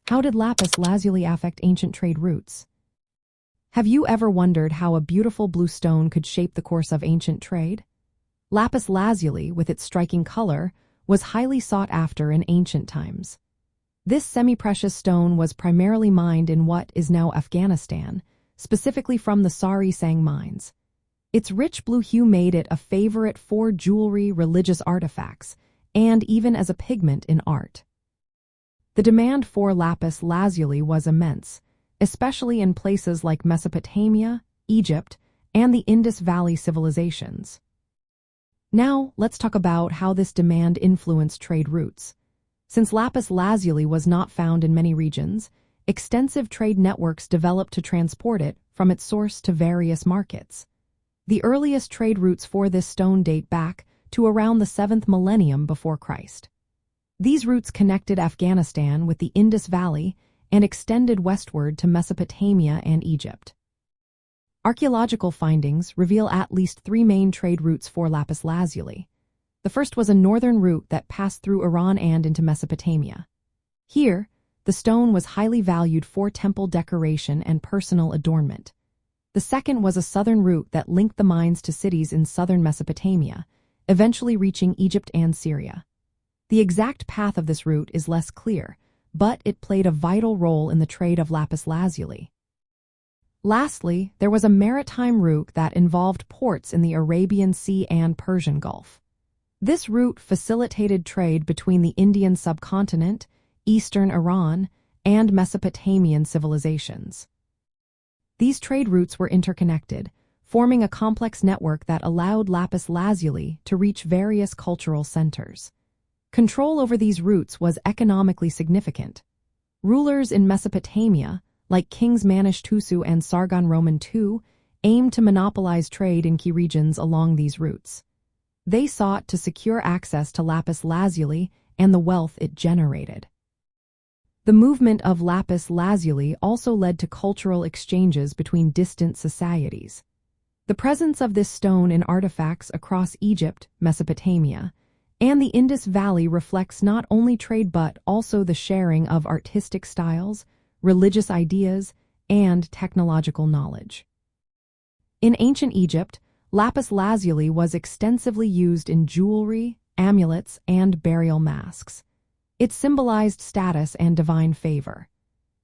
How did lapis lazuli affect ancient trade routes? Have you ever wondered how a beautiful blue stone could shape the course of ancient trade? Lapis lazuli, with its striking color, was highly sought after in ancient times. This semi-precious stone was primarily mined in what is now Afghanistan, specifically from the Sar-e-Sang mines. Its rich blue hue made it a favorite for jewelry, religious artifacts, and even as a pigment in art. The demand for lapis lazuli was immense, especially in places like Mesopotamia, Egypt, and the Indus Valley civilizations. Now, let's talk about how this demand influenced trade routes. Since lapis lazuli was not found in many regions, extensive trade networks developed to transport it from its source to various markets. The earliest trade routes for this stone date back to around the 7th millennium before Christ. These routes connected Afghanistan with the Indus Valley and extended westward to Mesopotamia and Egypt. Archaeological findings reveal at least 3 main trade routes for lapis lazuli. The first was a northern route that passed through Iran and into Mesopotamia. Here, the stone was highly valued for temple decoration and personal adornment. The second was a southern route that linked the mines to cities in southern Mesopotamia, eventually reaching Egypt and Syria. The exact path of this route is less clear, but it played a vital role in the trade of lapis lazuli. Lastly, there was a maritime route that involved ports in the Arabian Sea and Persian Gulf. This route facilitated trade between the Indian subcontinent, eastern Iran, and Mesopotamian civilizations. These trade routes were interconnected, forming a complex network that allowed lapis lazuli to reach various cultural centers. Control over these routes was economically significant. Rulers in Mesopotamia, like Kings Manishtusu and Sargon Roman II, aimed to monopolize trade in key regions along these routes. They sought to secure access to lapis lazuli and the wealth it generated. The movement of lapis lazuli also led to cultural exchanges between distant societies. The presence of this stone in artifacts across Egypt, Mesopotamia, and the Indus Valley reflects not only trade but also the sharing of artistic styles, religious ideas, and technological knowledge. In ancient Egypt, lapis lazuli was extensively used in jewelry, amulets, and burial masks. It symbolized status and divine favor.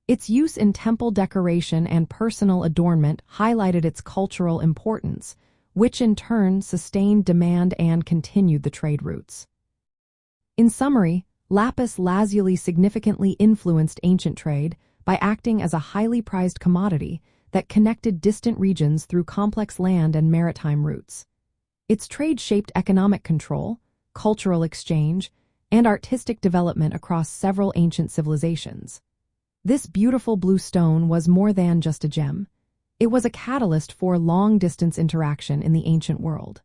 Its use in temple decoration and personal adornment highlighted its cultural importance, which in turn sustained demand and continued the trade routes. In summary, lapis lazuli significantly influenced ancient trade by acting as a highly prized commodity that connected distant regions through complex land and maritime routes. Its trade shaped economic control, cultural exchange, and artistic development across several ancient civilizations. This beautiful blue stone was more than just a gem. It was a catalyst for long-distance interaction in the ancient world.